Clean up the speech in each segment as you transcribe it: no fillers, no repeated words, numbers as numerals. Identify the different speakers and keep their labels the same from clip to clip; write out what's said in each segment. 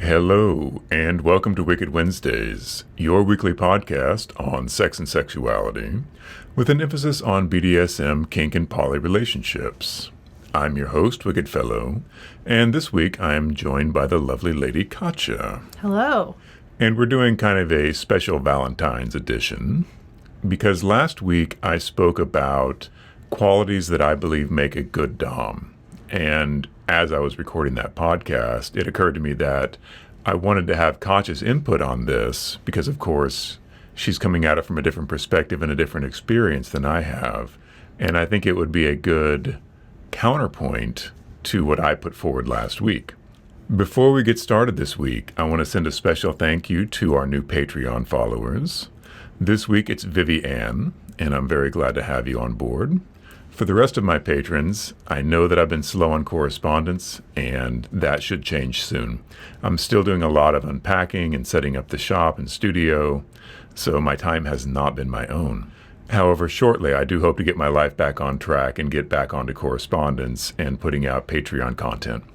Speaker 1: Hello, and welcome to Wicked Wednesdays, your weekly podcast on sex and sexuality, with an emphasis on BDSM, kink, and poly relationships. I'm your host, WickedFellow, and this week I am joined by the lovely lady Katja.
Speaker 2: Hello.
Speaker 1: And we're doing kind of a special Valentine's edition, because last week I spoke about qualities that I believe make a good dom. And as I was recording that podcast, it occurred to me that I wanted to have Katja's input on this because, of course, she's coming at it from a different perspective and a different experience than I have. And I think it would be a good counterpoint to what I put forward last week. Before we get started this week, I want to send a special thank you to our new Patreon followers. This week it's Vivianne, and I'm very glad to have you on board. For the rest of my patrons, I know that I've been slow on correspondence, and that should change soon. I'm still doing a lot of unpacking and setting up the shop and studio, so my time has not been my own. However, shortly, I do hope to get my life back on track and get back onto correspondence and putting out Patreon content.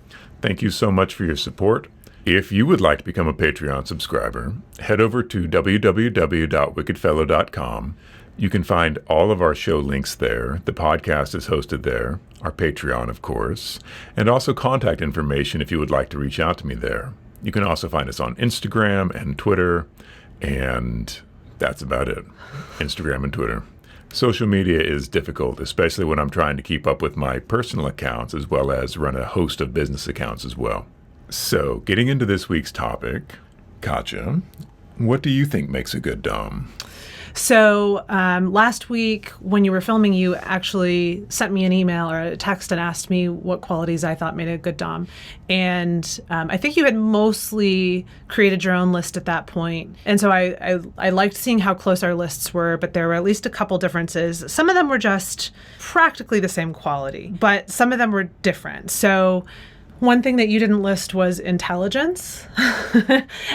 Speaker 1: Thank you so much for your support. If you would like to become a Patreon subscriber, head over to www.wickedfellow.com. You can find all of our show links there. The podcast is hosted there, our Patreon, of course, and also contact information if you would like to reach out to me there. You can also find us on Instagram and Twitter, and that's about it. Instagram and Twitter. Social media is difficult, especially when I'm trying to keep up with my personal accounts as well as run a host of business accounts as well. So, getting into this week's topic, Katja, what do you think makes a good dom?
Speaker 2: So last week when you were filming, you actually sent me an email or a text and asked me what qualities I thought made a good dom. And I think you had mostly created your own list at that point. And so I liked seeing how close our lists were, but there were at least a couple differences. Some of them were just practically the same quality, but some of them were different. So one thing that you didn't list was intelligence.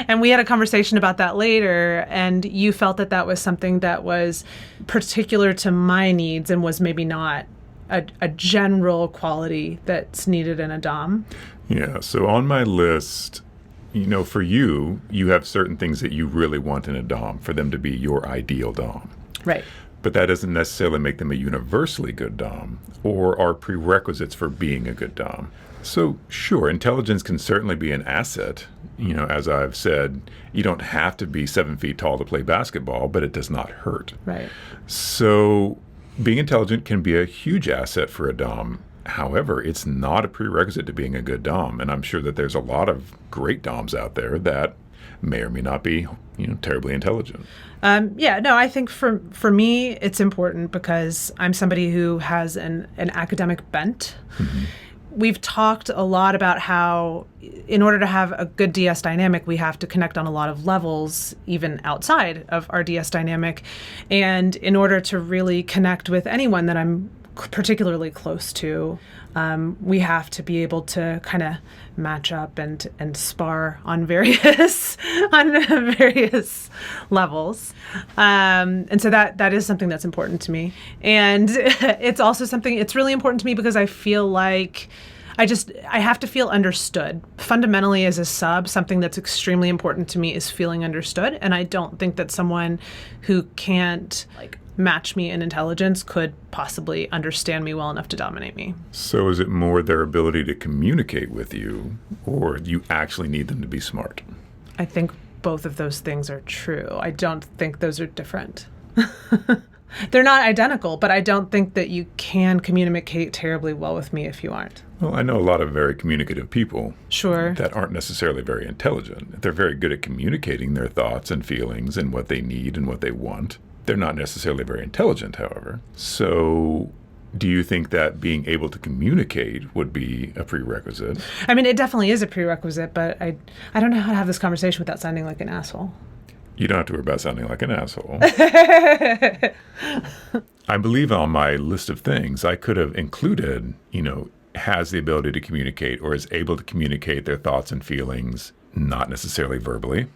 Speaker 2: And we had a conversation about that later, and you felt that that was something that was particular to my needs and was maybe not a general quality that's needed in a dom.
Speaker 1: Yeah, so on my list, for you, you have certain things that you really want in a dom for them to be your ideal dom.
Speaker 2: Right.
Speaker 1: But that doesn't necessarily make them a universally good dom or are prerequisites for being a good dom. So sure, intelligence can certainly be an asset. As I've said, you don't have to be 7 feet tall to play basketball, but it does not hurt.
Speaker 2: Right.
Speaker 1: So being intelligent can be a huge asset for a dom. However, it's not a prerequisite to being a good dom. And I'm sure that there's a lot of great doms out there that may or may not be, terribly intelligent.
Speaker 2: I think for me, it's important because I'm somebody who has an academic bent. Mm-hmm. We've talked a lot about how in order to have a good DS dynamic, we have to connect on a lot of levels, even outside of our DS dynamic. And in order to really connect with anyone that I'm particularly close to, we have to be able to kind of match up and spar on various levels. And so that is something that's important to me. And it's also it's really important to me because I feel like I have to feel understood. Fundamentally, as a sub, something that's extremely important to me is feeling understood. And I don't think that someone who can't match me in intelligence could possibly understand me well enough to dominate me.
Speaker 1: So is it more their ability to communicate with you, or you actually need them to be smart?
Speaker 2: I think both of those things are true. I don't think those are different. They're not identical, but I don't think that you can communicate terribly well with me if you aren't.
Speaker 1: Well, I know a lot of very communicative people.
Speaker 2: Sure.
Speaker 1: That aren't necessarily very intelligent. They're very good at communicating their thoughts and feelings and what they need and what they want. They're not necessarily very intelligent, however. So do you think that being able to communicate would be a prerequisite?
Speaker 2: I mean, it definitely is a prerequisite, but I don't know how to have this conversation without sounding like an asshole.
Speaker 1: You don't have to worry about sounding like an asshole. I believe on my list of things, I could have included, has the ability to communicate or is able to communicate their thoughts and feelings, not necessarily verbally.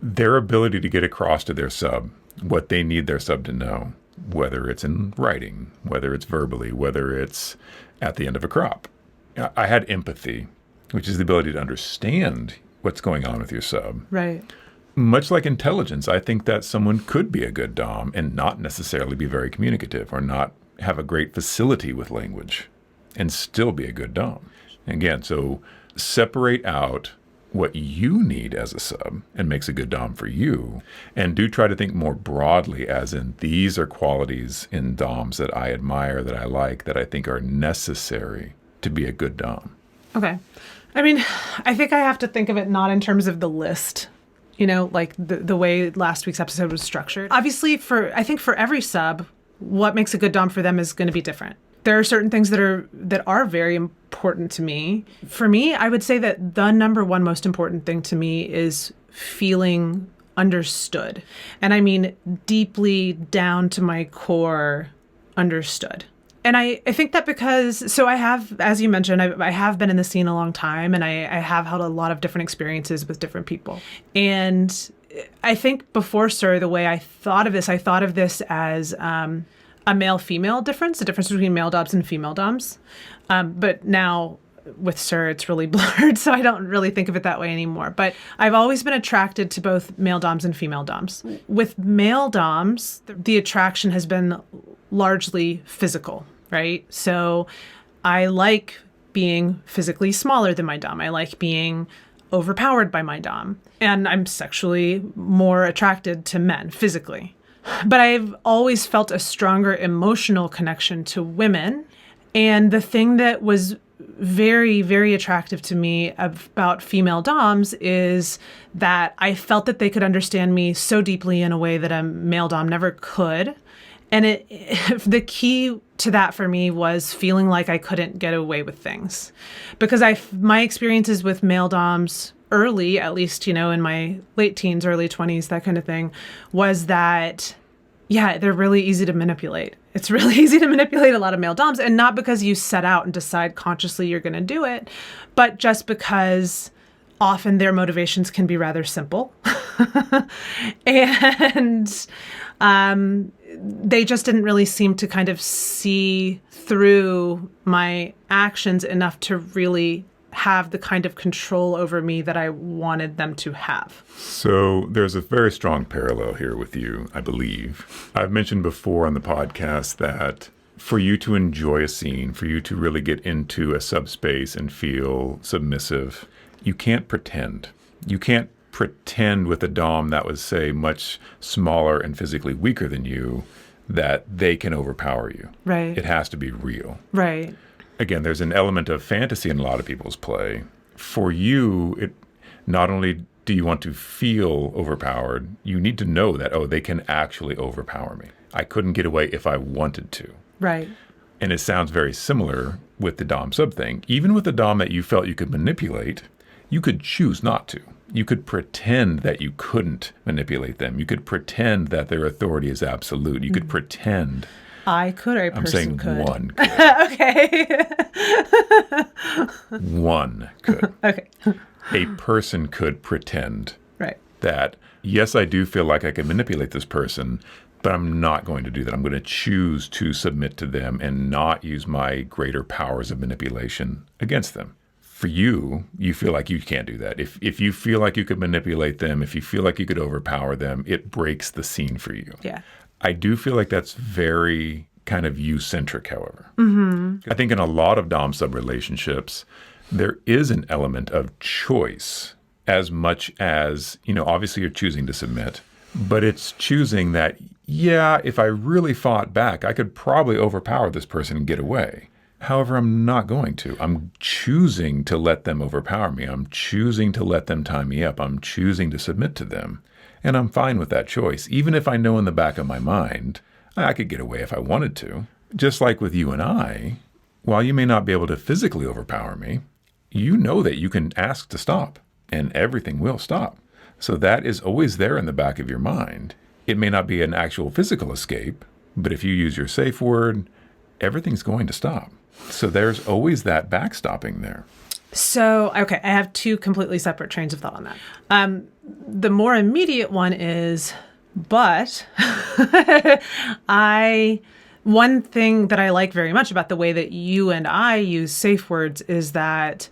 Speaker 1: Their ability to get across to their sub what they need their sub to know, whether it's in writing, whether it's verbally, whether it's at the end of a crop. I had empathy, which is the ability to understand what's going on with your sub.
Speaker 2: Right.
Speaker 1: Much like intelligence, I think that someone could be a good dom and not necessarily be very communicative or not have a great facility with language and still be a good dom. Again, so separate out what you need as a sub and makes a good dom for you, and do try to think more broadly, as in these are qualities in doms that I admire, that I like, that I think are necessary to be a good dom.
Speaker 2: Okay. I mean, I think I have to think of it not in terms of the list, like the way last week's episode was structured. Obviously, I think for every sub, what makes a good dom for them is going to be different. There are certain things that are very important to me. For me, I would say that the number one most important thing to me is feeling understood. And I mean deeply down to my core understood. And I think that because, so I have, as you mentioned, I have been in the scene a long time, and I have had a lot of different experiences with different people. And I think before SIR, the way I thought of this as a male-female difference, the difference between male doms and female doms. But now with SIR, it's really blurred, so I don't really think of it that way anymore. But I've always been attracted to both male doms and female doms. With male doms, the attraction has been largely physical, right? So I like being physically smaller than my dom. I like being overpowered by my dom. And I'm sexually more attracted to men physically. But I've always felt a stronger emotional connection to women. And the thing that was very, very attractive to me about female doms is that I felt that they could understand me so deeply in a way that a male dom never could. And the key to that for me was feeling like I couldn't get away with things. Because my experiences with male doms early, at least, in my late teens, early 20s, that kind of thing, was that, yeah, they're really easy to manipulate. It's really easy to manipulate a lot of male doms, and not because you set out and decide consciously you're going to do it, but just because often their motivations can be rather simple. And they just didn't really seem to kind of see through my actions enough to really have the kind of control over me that I wanted them to have.
Speaker 1: So there's a very strong parallel here with you, I believe. I've mentioned before on the podcast that for you to enjoy a scene, for you to really get into a subspace and feel submissive, you can't pretend. You can't pretend with a dom that was, say, much smaller and physically weaker than you that they can overpower you.
Speaker 2: Right.
Speaker 1: It has to be real.
Speaker 2: Right.
Speaker 1: Again, there's an element of fantasy in a lot of people's play. For you, it not only do you want to feel overpowered, you need to know that, they can actually overpower me. I couldn't get away if I wanted to.
Speaker 2: Right.
Speaker 1: And it sounds very similar with the dom sub thing. Even with a dom that you felt you could manipulate, you could choose not to. You could pretend that you couldn't manipulate them. You could pretend that their authority is absolute. You could pretend.
Speaker 2: I could, or a
Speaker 1: I'm
Speaker 2: person
Speaker 1: saying
Speaker 2: could.
Speaker 1: one could.
Speaker 2: Okay.
Speaker 1: One could.
Speaker 2: Okay.
Speaker 1: A person could pretend
Speaker 2: Right.
Speaker 1: that, yes, I do feel like I can manipulate this person, but I'm not going to do that. I'm going to choose to submit to them and not use my greater powers of manipulation against them. For you, you feel like you can't do that. If you feel like you could manipulate them, if you feel like you could overpower them, it breaks the scene for you.
Speaker 2: Yeah.
Speaker 1: I do feel like that's very kind of you-centric, however. Mm-hmm. I think in a lot of dom-sub relationships, there is an element of choice as much as, obviously you're choosing to submit, but it's choosing that, yeah, if I really fought back, I could probably overpower this person and get away. However, I'm not going to. I'm choosing to let them overpower me. I'm choosing to let them tie me up. I'm choosing to submit to them. And I'm fine with that choice. Even if I know in the back of my mind, I could get away if I wanted to. Just like with you and I, while you may not be able to physically overpower me, you know that you can ask to stop, and everything will stop. So that is always there in the back of your mind. It may not be an actual physical escape, but if you use your safe word, everything's going to stop. So there's always that backstopping there.
Speaker 2: So, okay, I have two completely separate trains of thought on that. The more immediate one is, but one thing that I like very much about the way that you and I use safe words is that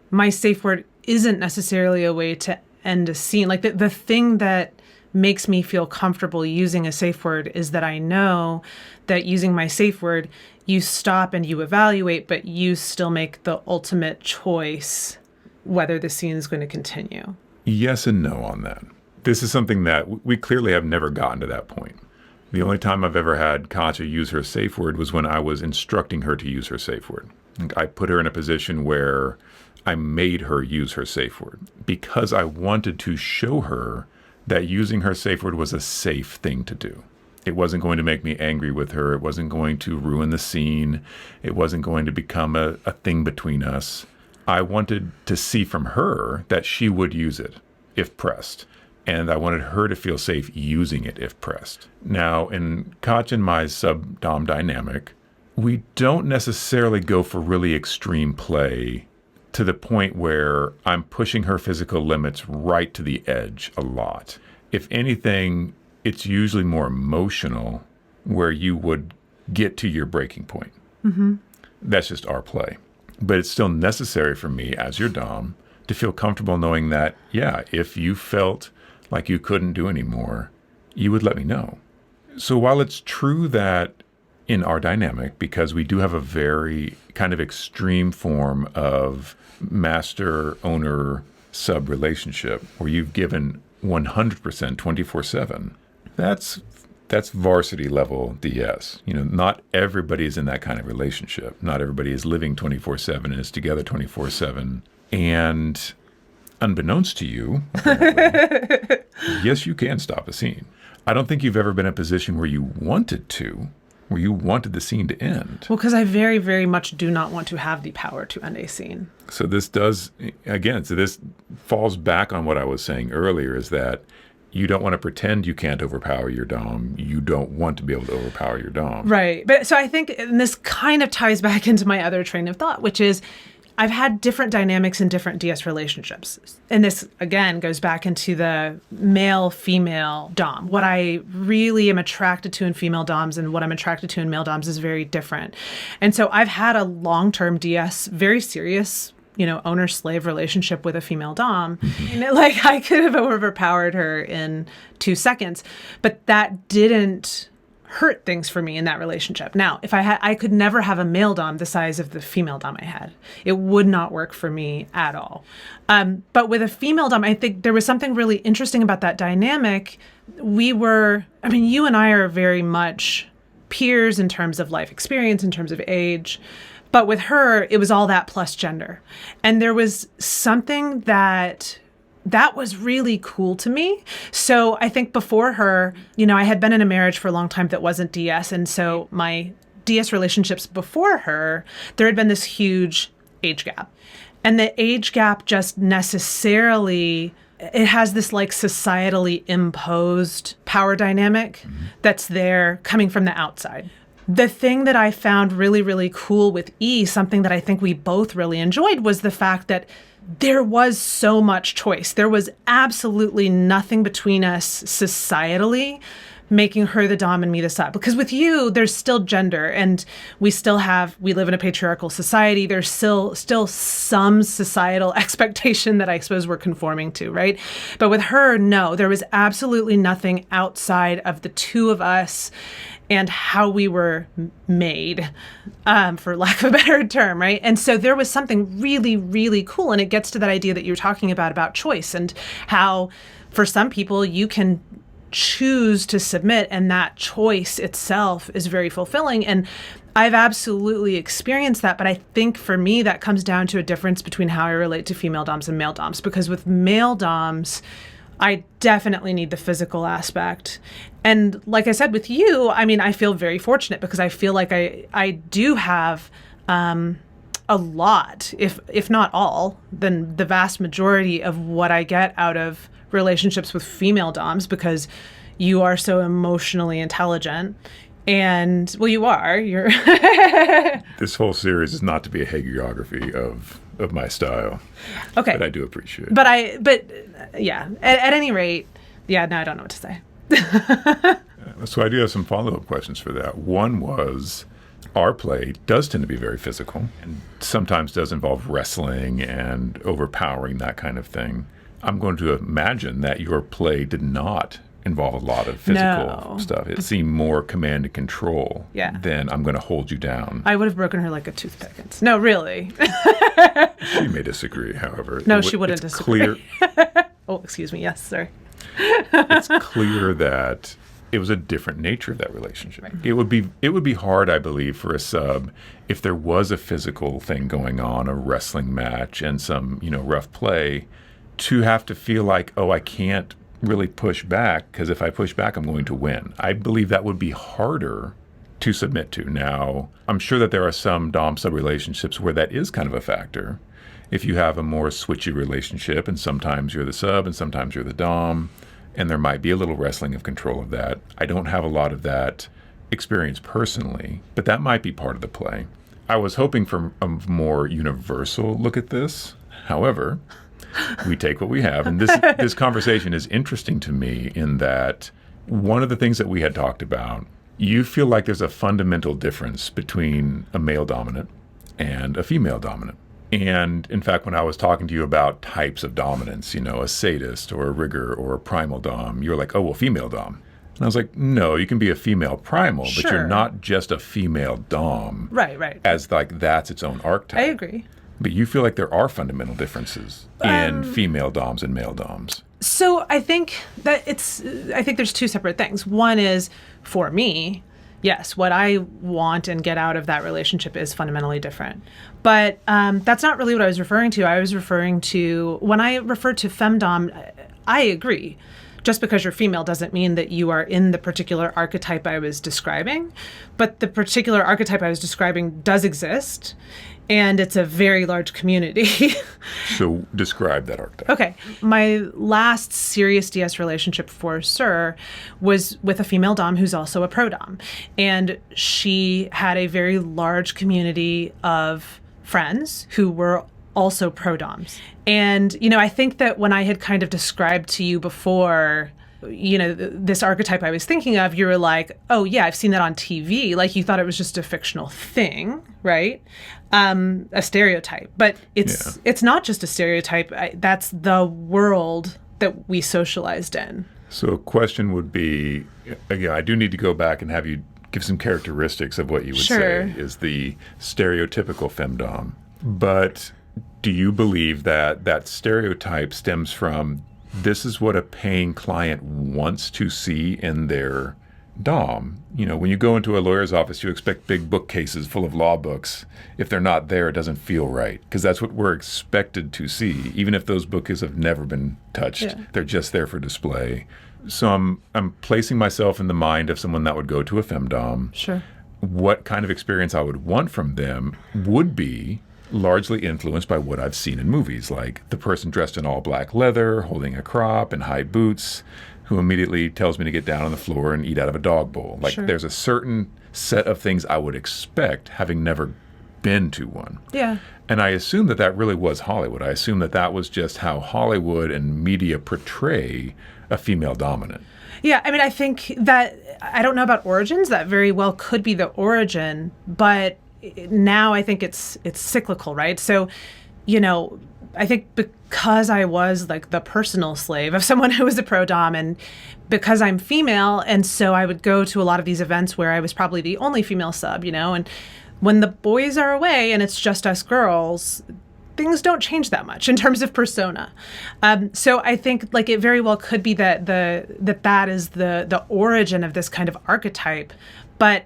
Speaker 2: my safe word isn't necessarily a way to end a scene. Like the thing that makes me feel comfortable using a safe word is that I know that using my safe word, you stop and you evaluate, but you still make the ultimate choice whether the scene is going to continue.
Speaker 1: Yes and no on that. This is something that we clearly have never gotten to that point. The only time I've ever had Katja use her safe word was when I was instructing her to use her safe word. I put her in a position where I made her use her safe word because I wanted to show her that using her safe word was a safe thing to do. It wasn't going to make me angry with her. It wasn't going to ruin the scene. It wasn't going to become a thing between us. I wanted to see from her that she would use it if pressed. And I wanted her to feel safe using it if pressed. Now, in Katja and my sub-dom dynamic, we don't necessarily go for really extreme play to the point where I'm pushing her physical limits right to the edge a lot. If anything, it's usually more emotional where you would get to your breaking point. Mm-hmm. That's just our play. But it's still necessary for me as your dom to feel comfortable knowing that, yeah, if you felt like you couldn't do anymore, you would let me know. So while it's true that in our dynamic, because we do have a very kind of extreme form of master-owner sub relationship where you've given 100% 24/7, that's varsity level DS. Not everybody is in that kind of relationship. Not everybody is living 24/7 and is together 24/7. And unbeknownst to you, apparently, yes, you can stop a scene. I don't think you've ever been in a position where you wanted the scene to end.
Speaker 2: Well, because I very, very much do not want to have the power to end a scene.
Speaker 1: So this falls back on what I was saying earlier, is that you don't want to pretend you can't overpower your dom. You don't want to be able to overpower your dom.
Speaker 2: Right. But so I think, and this kind of ties back into my other train of thought, which is I've had different dynamics in different DS relationships. And this, again, goes back into the male-female dom. What I really am attracted to in female doms and what I'm attracted to in male doms is very different. And so I've had a long-term DS, very serious, owner-slave relationship with a female dom. Mm-hmm. And I could have overpowered her in 2 seconds, but that didn't hurt things for me in that relationship. Now, if I could never have a male dom the size of the female dom I had. It would not work for me at all. But with a female dom, I think there was something really interesting about that dynamic. You and I are very much peers in terms of life experience, in terms of age. But with her, it was all that plus gender. And there was something that was really cool to me. So I think before her, I had been in a marriage for a long time that wasn't DS. And so my DS relationships before her, there had been this huge age gap. And the age gap just necessarily, it has this societally imposed power dynamic that's there coming from the outside. The thing that I found really, really cool with E, something that I think we both really enjoyed, was the fact that there was so much choice. There was absolutely nothing between us societally making her the dom and me the sub. Because with you, there's still gender, and we live in a patriarchal society. There's still some societal expectation that I suppose we're conforming to, right? But with her, no, there was absolutely nothing outside of the two of us and how we were made, for lack of a better term, right? And so there was something really, really cool. And it gets to that idea that you're talking about choice, and how for some people you can choose to submit, and that choice itself is very fulfilling. And I've absolutely experienced that. But I think for me, that comes down to a difference between how I relate to female doms and male doms. Because with male doms, I definitely need the physical aspect. And like I said, with you, I feel very fortunate because I feel like I do have a lot, if not all, then the vast majority of what I get out of relationships with female doms, because you are so emotionally intelligent. And, well, you're...
Speaker 1: This whole series is not to be a hagiography of my style.
Speaker 2: Okay.
Speaker 1: But I do appreciate it.
Speaker 2: But yeah, at any rate, no, I don't know what to say.
Speaker 1: So I do have some follow-up questions for that. One was, our play does tend to be very physical and sometimes does involve wrestling and overpowering, that kind of thing. I'm going to imagine that your play did not involve a lot of physical stuff. It seemed more command and control than I'm going to hold you down.
Speaker 2: I would have broken her like a toothpick. No, really.
Speaker 1: She may disagree, however.
Speaker 2: No, she wouldn't disagree. Oh, excuse me. Yes, sorry.
Speaker 1: It's clear that it was a different nature of that relationship. Right. It would be hard, I believe, for a sub if there was a physical thing going on, a wrestling match and some, rough play, to have to feel like, oh, I can't really push back because if I push back, I'm going to win. I believe that would be harder to submit to. Now, I'm sure that there are some dom-sub relationships where that is kind of a factor. If you have a more switchy relationship and sometimes you're the sub and sometimes you're the dom, and there might be a little wrestling of control of that. I don't have a lot of that experience personally, but that might be part of the play. I was hoping for a more universal look at this. However, we take what we have. And this conversation is interesting to me in that one of the things that we had talked about, you feel like there's a fundamental difference between a male dominant and a female dominant. And in fact, when I was talking to you about types of dominance, a sadist or a rigger or a primal dom, you were like, oh, well, female dom. And I was like, no, you can be a female primal, but you're not just a female dom.
Speaker 2: Right.
Speaker 1: As like that's its own archetype.
Speaker 2: I agree.
Speaker 1: But you feel like there are fundamental differences in female doms and male doms.
Speaker 2: So I think there's two separate things. One is, for me, yes, what I want and get out of that relationship is fundamentally different. But that's not really what I was referring to. I was referring to, when I refer to femdom, I agree. Just because you're female doesn't mean that you are in the particular archetype I was describing. But the particular archetype I was describing does exist. And it's a very large community.
Speaker 1: So describe that archetype.
Speaker 2: Okay. My last serious DS relationship for Sir was with a female dom who's also a pro dom. And she had a very large community of friends who were also pro doms. And, I think that when I had kind of described to you before, this archetype I was thinking of, you were like, oh, yeah, I've seen that on TV. Like, you thought it was just a fictional thing, right? A stereotype. But it's not just a stereotype. That's the world that we socialized in.
Speaker 1: So a question would be, again, I do need to go back and have you give some characteristics of what you would say is the stereotypical femdom. But do you believe that that stereotype stems from this is what a paying client wants to see in their dom? When you go into a lawyer's office, you expect big bookcases full of law books. If they're not there, it doesn't feel right because that's what we're expected to see, even if those books have never been touched. Yeah. They're just there for display. So I'm placing myself in the mind of someone that would go to a femdom.
Speaker 2: Sure.
Speaker 1: What kind of experience I would want from them would be largely influenced by what I've seen in movies, like the person dressed in all black leather, holding a crop and high boots, who immediately tells me to get down on the floor and eat out of a dog bowl. Like there's a certain set of things I would expect having never been to one.
Speaker 2: Yeah.
Speaker 1: And I assume that really was Hollywood. I assume that was just how Hollywood and media portray a female dominant.
Speaker 2: Yeah, I mean, I think that, I don't know about origins, that very well could be the origin, but now I think it's cyclical, right? So, I think because I was like the personal slave of someone who was a pro dom, and because I'm female, and so I would go to a lot of these events where I was probably the only female sub, and when the boys are away and it's just us girls, things don't change that much in terms of persona. So I think like it very well could be that that is the origin of this kind of archetype, but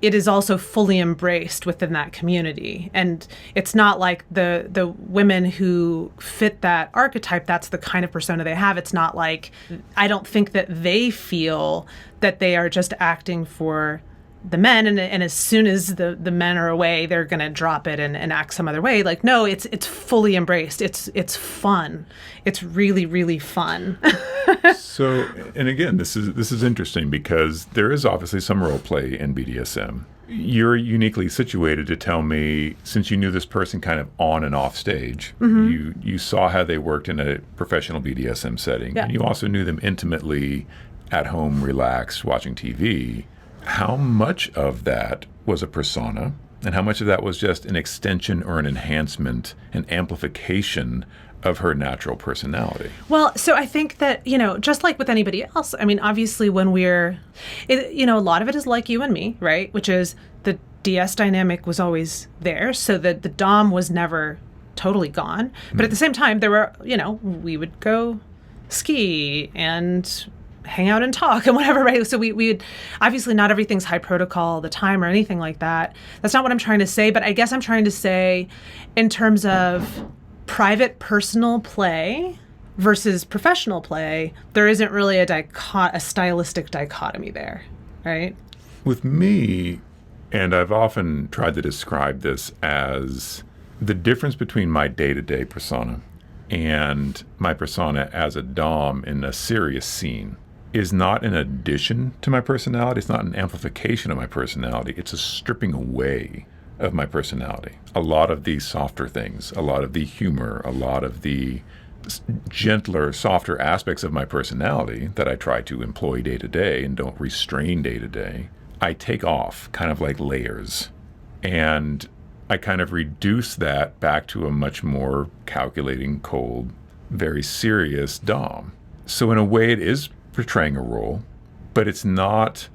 Speaker 2: it is also fully embraced within that community. And it's not like the women who fit that archetype, that's the kind of persona they have. It's not like, I don't think that they feel that they are just acting for the men, and as soon as the men are away, they're going to drop it and act some other way. Like, no, it's fully embraced. It's fun. It's really, really fun.
Speaker 1: So, and again, this is interesting because there is obviously some role play in BDSM. You're uniquely situated to tell me, since you knew this person kind of on and off stage, you saw how they worked in a professional BDSM setting, and you also knew them intimately at home, relaxed, watching TV. how much of that was a persona and how much of that was just an extension or an enhancement, an amplification of her natural personality?
Speaker 2: Well, so I think that, just like with anybody else, I mean, obviously when a lot of it is like you and me, right? Which is the DS dynamic was always there. So that the Dom was never totally gone. But at the same time, there were, we would go ski and hang out and talk and whatever, right? So we would, obviously not everything's high protocol all the time or anything like that. That's not what I'm trying to say, but I guess I'm trying to say in terms of private personal play versus professional play, there isn't really a stylistic dichotomy there, right?
Speaker 1: With me, and I've often tried to describe this as the difference between my day-to-day persona and my persona as a Dom in a serious scene is not an addition to my personality. It's not an amplification of my personality. It's a stripping away of my personality. A lot of these softer things, a lot of the humor, a lot of the gentler, softer aspects of my personality that I try to employ day to day and don't restrain day to day, I take off kind of like layers. And I kind of reduce that back to a much more calculating, cold, very serious Dom. So in a way, it is portraying a role, but it's not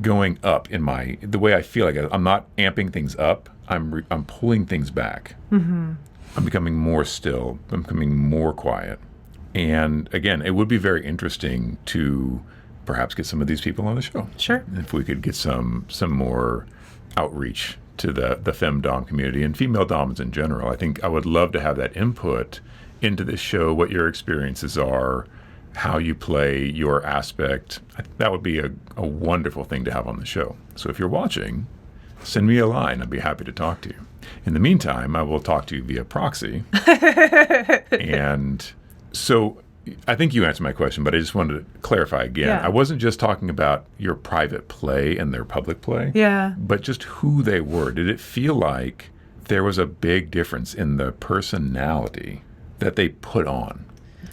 Speaker 1: going up in the way I feel like I'm not amping things up. I'm pulling things back. Mm-hmm. I'm becoming more still. I'm becoming more quiet. And again, it would be very interesting to perhaps get some of these people on the show.
Speaker 2: Sure.
Speaker 1: If we could get some more outreach to the femdom community and female doms in general. I think I would love to have that input into this show, what your experiences are, how you play your aspect. That would be a wonderful thing to have on the show. So if you're watching, send me a line. I'd be happy to talk to you. In the meantime, I will talk to you via proxy. And so I think you answered my question, but I just wanted to clarify again.
Speaker 2: Yeah.
Speaker 1: I wasn't just talking about your private play and their public play, but just who they were. Did it feel like there was a big difference in the personality that they put on?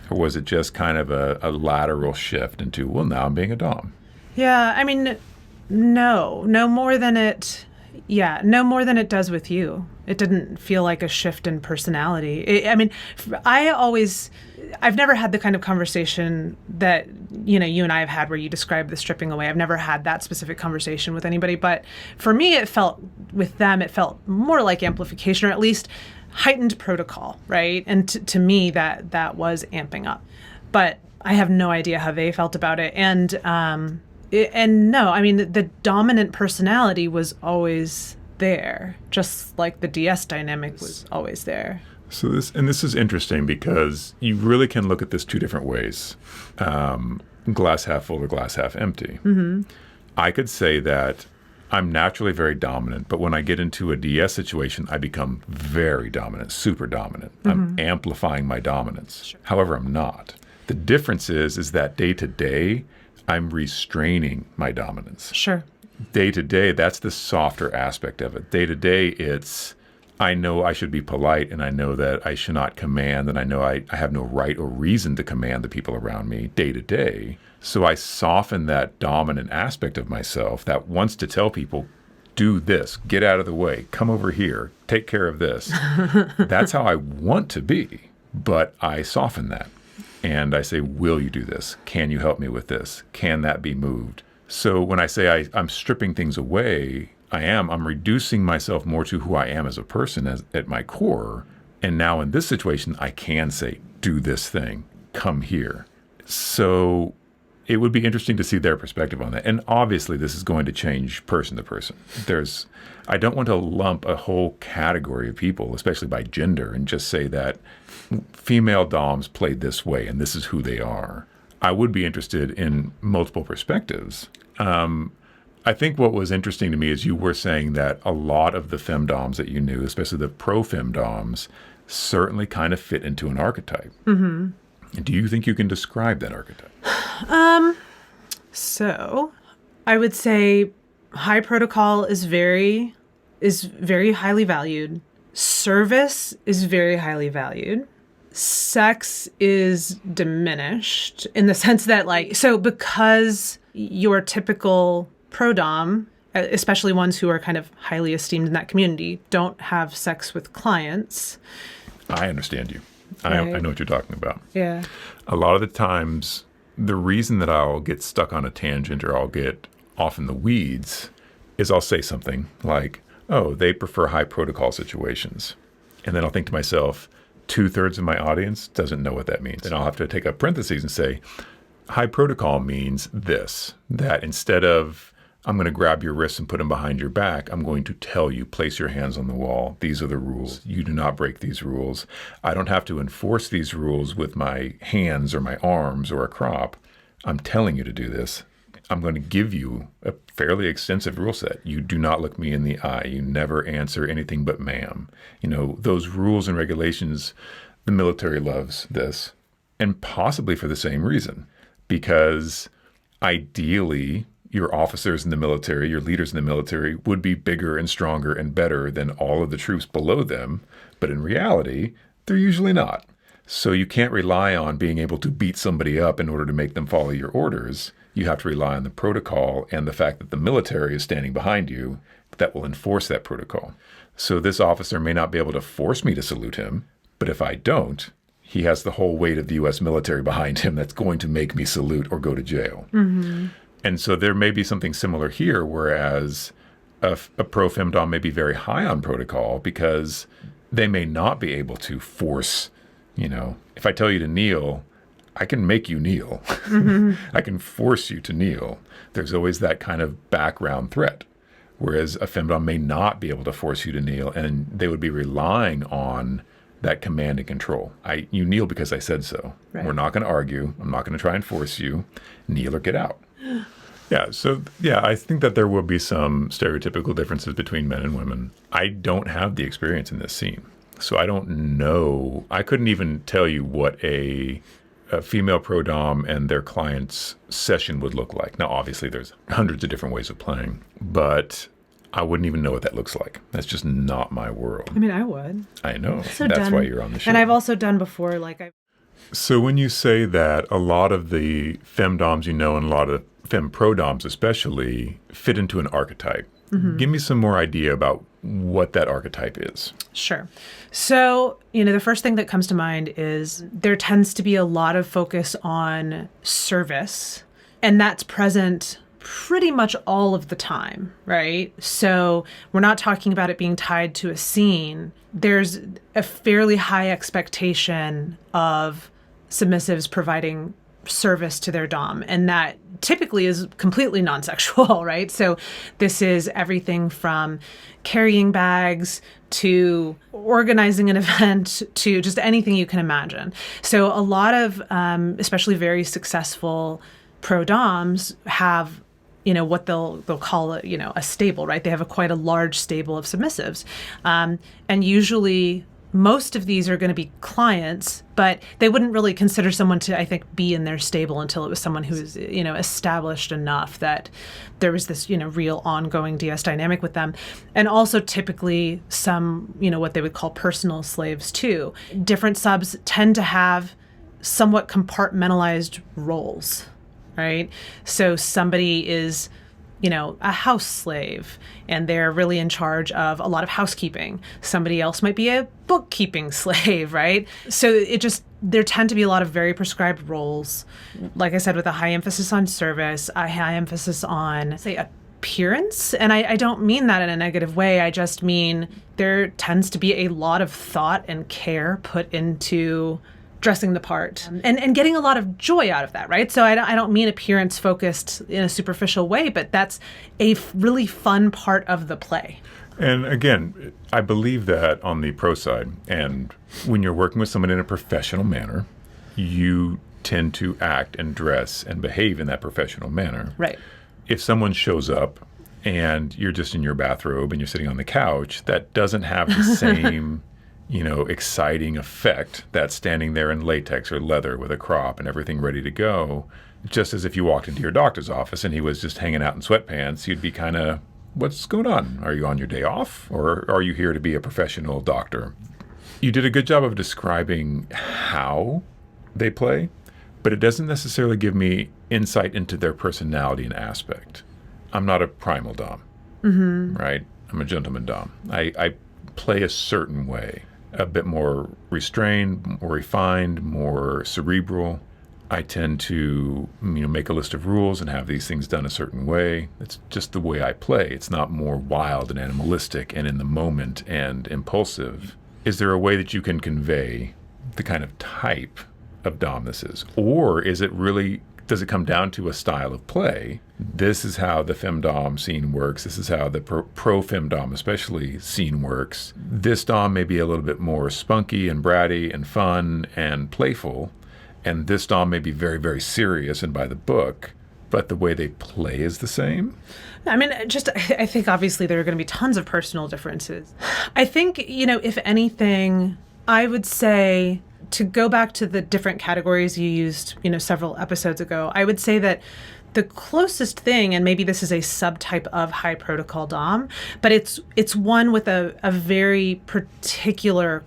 Speaker 1: Or was it just kind of a lateral shift into, well, now I'm being a Dom?
Speaker 2: Yeah, I mean, no more than it does with you. It didn't feel like a shift in personality. I've never had the kind of conversation that, you and I have had where you describe the stripping away. I've never had that specific conversation with anybody. But for me, it felt more like amplification, or at least heightened protocol, right? And to me, that was amping up. But I have no idea how they felt about it. And no, I mean, the dominant personality was always there, just like the DS dynamic was always there.
Speaker 1: So this is interesting because you really can look at this two different ways. Glass half full or glass half empty. Mm-hmm. I could say that I'm naturally very dominant, but when I get into a DS situation, I become very dominant, super dominant. Mm-hmm. I'm amplifying my dominance. Sure. However, I'm not. The difference is that day to day, I'm restraining my dominance.
Speaker 2: Sure.
Speaker 1: Day to day, that's the softer aspect of it. Day to day, it's I know I should be polite, and I know that I should not command, and I know I have no right or reason to command the people around me day to day. So I soften that dominant aspect of myself that wants to tell people, do this, get out of the way, come over here, take care of this. That's how I want to be, but I soften that. And I say, will you do this? Can you help me with this? Can that be moved? So when I say I'm stripping things away, I'm reducing myself more to who I am as a person at my core. And now in this situation, I can say, do this thing, come here. So it would be interesting to see their perspective on that. And obviously this is going to change person to person. I don't want to lump a whole category of people, especially by gender, and just say that female doms played this way and this is who they are. I would be interested in multiple perspectives. I think what was interesting to me is you were saying that a lot of the femdoms that you knew, especially the pro-femdoms, certainly kind of fit into an archetype. Mm-hmm. Do you think you can describe that archetype?
Speaker 2: So I would say high protocol is very highly valued. Service is very highly valued. Sex is diminished in the sense that, because your typical pro dom, especially ones who are kind of highly esteemed in that community, don't have sex with clients.
Speaker 1: I understand you.
Speaker 2: Right.
Speaker 1: I know what you're talking about.
Speaker 2: Yeah.
Speaker 1: A lot of the times, the reason that I'll get stuck on a tangent or I'll get off in the weeds is I'll say something like, oh, they prefer high protocol situations. And then I'll think to myself, 2/3 of my audience doesn't know what that means. And I'll have to take up parentheses and say, high protocol means this, that instead of I'm going to grab your wrists and put them behind your back, I'm going to tell you, place your hands on the wall. These are the rules. You do not break these rules. I don't have to enforce these rules with my hands or my arms or a crop. I'm telling you to do this. I'm going to give you a fairly extensive rule set. You do not look me in the eye. You never answer anything but ma'am. You know, those rules and regulations, the military loves this, and possibly for the same reason, because ideally, your officers in the military, your leaders in the military would be bigger and stronger and better than all of the troops below them. But in reality, they're usually not. So you can't rely on being able to beat somebody up in order to make them follow your orders. You have to rely on the protocol and the fact that the military is standing behind you that will enforce that protocol. So this officer may not be able to force me to salute him, but if I don't, he has the whole weight of the U.S. military behind him that's going to make me salute or go to jail. Mm-hmm. And so there may be something similar here, whereas a pro femdom may be very high on protocol because they may not be able to force, you know, if I tell you to kneel, I can make you kneel. Mm-hmm. I can force you to kneel. There's always that kind of background threat, whereas a femdom may not be able to force you to kneel, and they would be relying on that command and control. You kneel because I said so. Right. We're not going to argue. I'm not going to try and force you. Kneel or get out. Yeah, so I think that there will be some stereotypical differences between men and women. I don't have the experience in this scene, so I don't know. I couldn't even tell you what a female pro-dom and their client's session would look like. Now, obviously, there's hundreds of different ways of playing, but I wouldn't even know what that looks like. That's just not my world.
Speaker 2: I mean, I would.
Speaker 1: I know. That's why you're on the show.
Speaker 2: And I've also done before,
Speaker 1: So when you say that a lot of the femdoms and a lot of femme pro-doms especially fit into an archetype, give me some more idea about what that archetype is.
Speaker 2: Sure. So, the first thing that comes to mind is there tends to be a lot of focus on service, and that's present pretty much all of the time, right? So we're not talking about it being tied to a scene. There's a fairly high expectation of submissives providing service to their dom, and that typically is completely non-sexual, right? So this is everything from carrying bags to organizing an event to just anything you can imagine. So a lot of especially very successful pro-doms have what they'll call a stable, right? They have quite a large stable of submissives, and usually most of these are going to be clients, but they wouldn't really consider someone to, I think, be in their stable until it was someone who's, established enough that there was this, real ongoing DS dynamic with them. And also typically some, what they would call personal slaves too. Different subs tend to have somewhat compartmentalized roles, right? So somebody is, a house slave, and they're really in charge of a lot of housekeeping. Somebody else might be a bookkeeping slave, right? So there tend to be a lot of very prescribed roles, like I said, with a high emphasis on service, a high emphasis on, say, appearance. And I don't mean that in a negative way. I just mean there tends to be a lot of thought and care put into dressing the part and getting a lot of joy out of that, right? So I don't mean appearance focused in a superficial way, but that's a really fun part of the play.
Speaker 1: And again, I believe that on the pro side, and when you're working with someone in a professional manner, you tend to act and dress and behave in that professional manner.
Speaker 2: Right.
Speaker 1: If someone shows up and you're just in your bathrobe and you're sitting on the couch, that doesn't have the same exciting effect that's standing there in latex or leather with a crop and everything ready to go. Just as if you walked into your doctor's office and he was just hanging out in sweatpants, you'd be kind of, what's going on? Are you on your day off, or are you here to be a professional doctor? You did a good job of describing how they play, but it doesn't necessarily give me insight into their personality and aspect. I'm not a primal dom, right? I'm a gentleman dom. I play a certain way, a bit more restrained, more refined, more cerebral. I tend to, make a list of rules and have these things done a certain way. It's just the way I play. It's not more wild and animalistic and in the moment and impulsive. Is there a way that you can convey the kind of type of dom this is? Or is it really, does it come down to a style of play? This is how the femdom scene works. This is how the pro-femdom especially scene works. This dom may be a little bit more spunky and bratty and fun and playful. And this dom may be very, very serious and by the book, but the way they play is the same.
Speaker 2: I mean, I think obviously there are going to be tons of personal differences. I think, if anything, I would say, to go back to the different categories you used, several episodes ago, I would say that the closest thing, and maybe this is a subtype of high protocol dom, but it's one with a very particular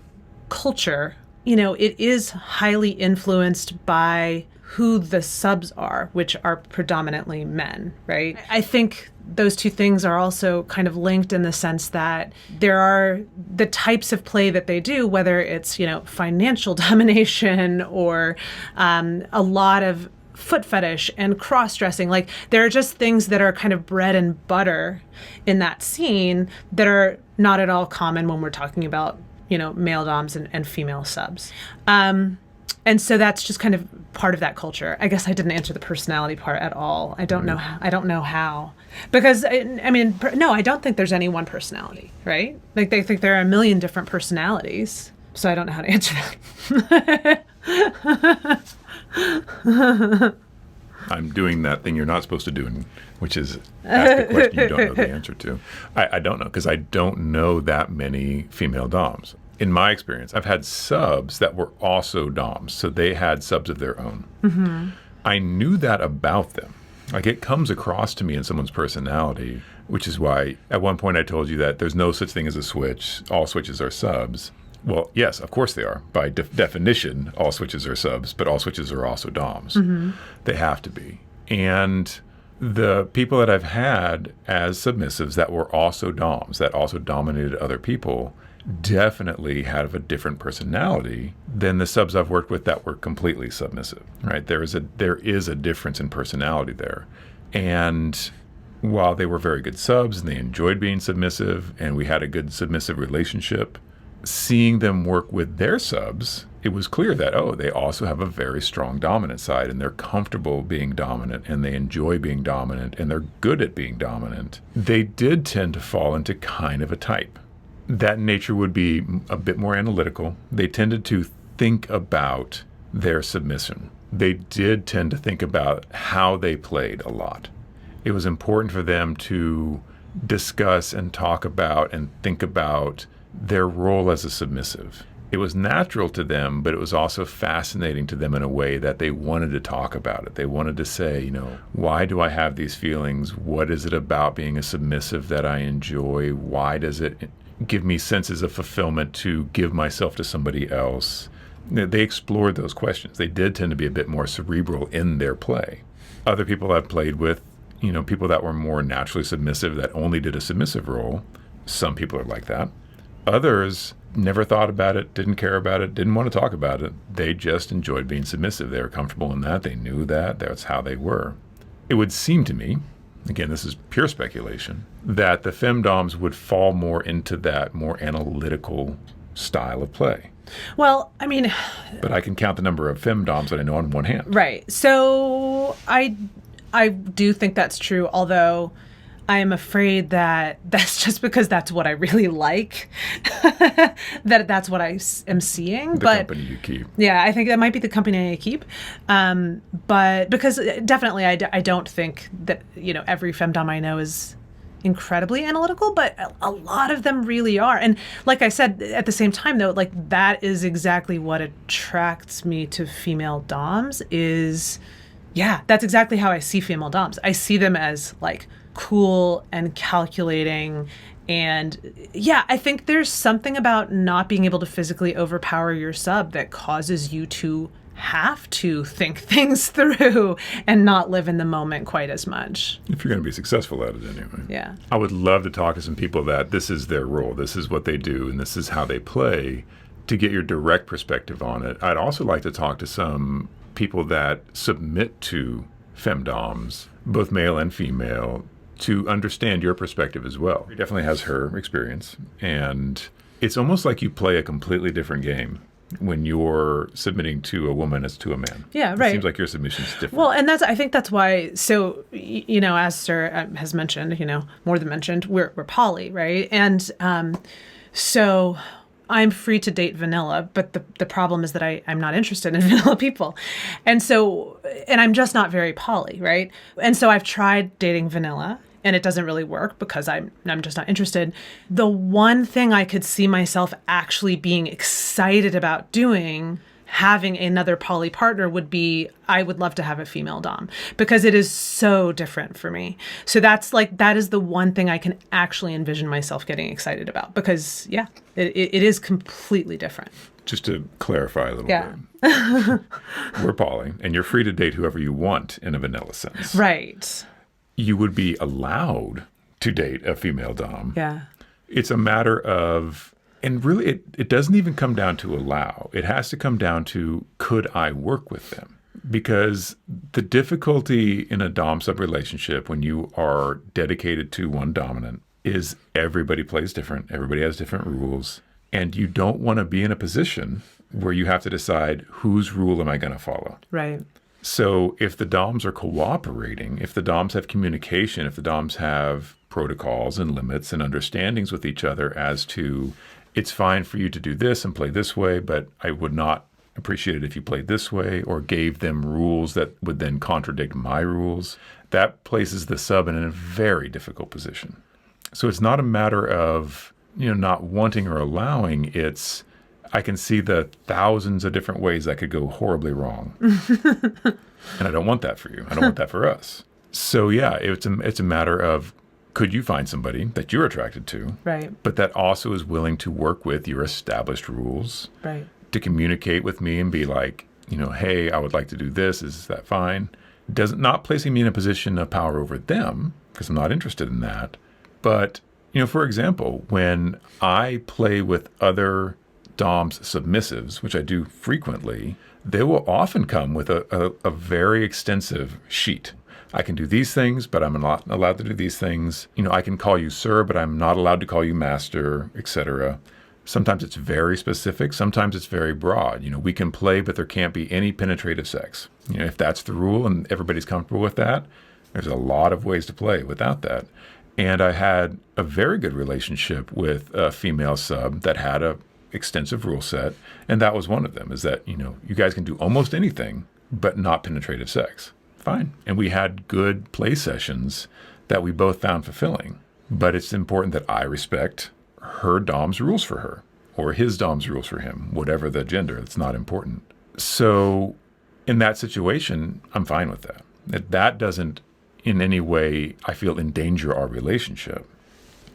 Speaker 2: culture. It is highly influenced by who the subs are, which are predominantly men, right? I think those two things are also kind of linked in the sense that there are the types of play that they do, whether it's, financial domination or a lot of foot fetish and cross-dressing. Like, there are just things that are kind of bread and butter in that scene that are not at all common when we're talking about male doms and female subs. And so that's just kind of part of that culture. I guess I didn't answer the personality part at all. I don't know how. Because, no, I don't think there's any one personality, right? Like, they think there are a million different personalities. So I don't know how to answer that.
Speaker 1: I'm doing that thing you're not supposed to do, which is ask a question you don't know the answer to. I don't know, because I don't know that many female doms. In my experience, I've had subs that were also doms, so they had subs of their own. Mm-hmm. I knew that about them. Like, it comes across to me in someone's personality, which is why at one point I told you that there's no such thing as a switch. All switches are subs. Well, yes, of course they are. By definition, all switches are subs, but all switches are also doms. Mm-hmm. They have to be. And the people that I've had as submissives that were also doms, that also dominated other people, definitely have a different personality than the subs I've worked with that were completely submissive, right? There is a difference in personality there. And while they were very good subs and they enjoyed being submissive and we had a good submissive relationship, seeing them work with their subs, it was clear that, they also have a very strong dominant side and they're comfortable being dominant and they enjoy being dominant and they're good at being dominant. They did tend to fall into kind of a type. That nature would be a bit more analytical. They tended to think about their submission. They did tend to think about how they played a lot. It was important for them to discuss and talk about and think about their role as a submissive. It was natural to them, but it was also fascinating to them in a way that they wanted to talk about it. They wanted to say, why do I have these feelings? What is it about being a submissive that I enjoy? Why does it give me senses of fulfillment to give myself to somebody else? They explored those questions. They did tend to be a bit more cerebral in their play. Other people I've played with, people that were more naturally submissive that only did a submissive role. Some people are like that. Others never thought about it, didn't care about it, didn't want to talk about it. They just enjoyed being submissive. They were comfortable in that. They knew that. That's how they were. It would seem to me, again, this is pure speculation, that the femdoms would fall more into that more analytical style of play.
Speaker 2: Well,
Speaker 1: but I can count the number of femdoms that I know on one hand.
Speaker 2: Right. So I do think that's true, although I am afraid that that's just because that's what I really like, that's what I am seeing.
Speaker 1: The company you keep.
Speaker 2: Yeah, I think that might be the company I keep. But because definitely I don't think that, every femdom I know is incredibly analytical, but a lot of them really are. And like I said, at the same time, though, like, that is exactly what attracts me to female doms is, that's exactly how I see female doms. I see them as, like, cool and calculating. And I think there's something about not being able to physically overpower your sub that causes you to have to think things through and not live in the moment quite as much.
Speaker 1: If you're going to be successful at it anyway.
Speaker 2: Yeah.
Speaker 1: I would love to talk to some people that this is their role, this is what they do, and this is how they play, to get your direct perspective on it. I'd also like to talk to some people that submit to femdoms, both male and female, to understand your perspective as well. She definitely has her experience, and it's almost like you play a completely different game when you're submitting to a woman as to a man.
Speaker 2: Yeah, right.
Speaker 1: It seems like your submission's different.
Speaker 2: Well, and I think that's why, so, as Sir has mentioned, more than mentioned, we're poly, right? And so I'm free to date vanilla, but the problem is that I'm not interested in vanilla people. And I'm just not very poly, right? And so I've tried dating vanilla, and it doesn't really work because I'm just not interested. The one thing I could see myself actually being excited about doing, having another poly partner, would be, I would love to have a female dom, because it is so different for me. So that is the one thing I can actually envision myself getting excited about, because it is completely different.
Speaker 1: Just to clarify a little bit. We're poly, and you're free to date whoever you want in a vanilla sense.
Speaker 2: Right.
Speaker 1: You would be allowed to date a female dom.
Speaker 2: Yeah.
Speaker 1: It's a matter of, and really it doesn't even come down to allow. It has to come down to, could I work with them? Because the difficulty in a dom-sub relationship when you are dedicated to one dominant is everybody plays different. Everybody has different rules. And you don't want to be in a position where you have to decide, whose rule am I going to follow?
Speaker 2: Right.
Speaker 1: So if the DOMs are cooperating, if the DOMs have communication, if the DOMs have protocols and limits and understandings with each other as to, it's fine for you to do this and play this way, but I would not appreciate it if you played this way, or gave them rules that would then contradict my rules, that places the sub in a very difficult position. So it's not a matter of, not wanting or allowing. It's, I can see the thousands of different ways that could go horribly wrong. And I don't want that for you. I don't want that for us. So it's a matter of, could you find somebody that you're attracted to,
Speaker 2: right,
Speaker 1: but that also is willing to work with your established rules,
Speaker 2: right,
Speaker 1: to communicate with me and be like, hey, I would like to do this. Is that fine? Not placing me in a position of power over them, because I'm not interested in that. But, for example, when I play with other DOMs submissives, which I do frequently, they will often come with a very extensive sheet. I can do these things, but I'm not allowed to do these things. I can call you sir, but I'm not allowed to call you master, etc. Sometimes it's very specific. Sometimes it's very broad. We can play, but there can't be any penetrative sex. If that's the rule and everybody's comfortable with that, there's a lot of ways to play without that. And I had a very good relationship with a female sub that had a extensive rule set, and that was one of them, is that, you guys can do almost anything, but not penetrative sex. Fine. And we had good play sessions that we both found fulfilling. But it's important that I respect her dom's rules for her, or his dom's rules for him, whatever the gender. It's not important. So in that situation, I'm fine with that. That doesn't in any way, I feel, endanger our relationship.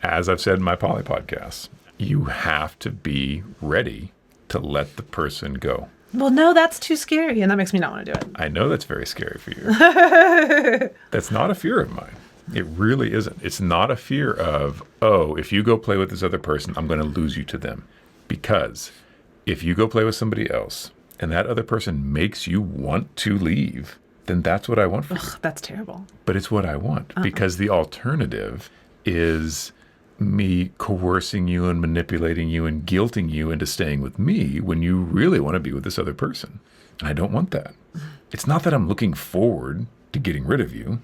Speaker 1: As I've said in my poly podcasts, you have to be ready to let the person go.
Speaker 2: Well, no, that's too scary, and that makes me not want to do it.
Speaker 1: I know that's very scary for you. That's not a fear of mine. It really isn't. It's not a fear of, if you go play with this other person, I'm going to lose you to them. Because if you go play with somebody else and that other person makes you want to leave, then that's what I want for you.
Speaker 2: That's terrible.
Speaker 1: But it's what I want. Because the alternative is me coercing you and manipulating you and guilting you into staying with me when you really want to be with this other person. And I don't want that. It's not that I'm looking forward to getting rid of you.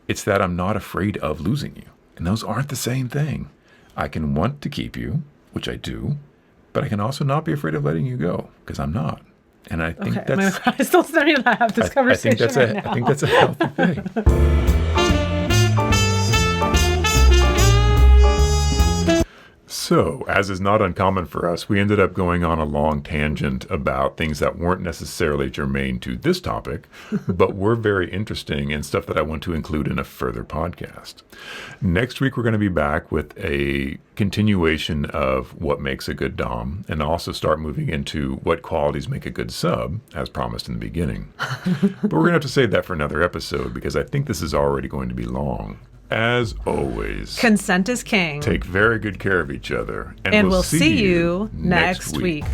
Speaker 1: It's that I'm not afraid of losing you. And those aren't the same thing. I can want to keep you, which I do, but I can also not be afraid of letting you go, because I'm not. And I think that's...
Speaker 2: I still need to have this conversation
Speaker 1: I think that's a healthy thing. So, as is not uncommon for us, we ended up going on a long tangent about things that weren't necessarily germane to this topic, but were very interesting and stuff that I want to include in a further podcast. Next week, we're going to be back with a continuation of what makes a good dom, and also start moving into what qualities make a good sub, as promised in the beginning. But we're going to have to save that for another episode because I think this is already going to be long. As always,
Speaker 2: consent is king.
Speaker 1: Take very good care of each other.
Speaker 2: And we'll see you next week.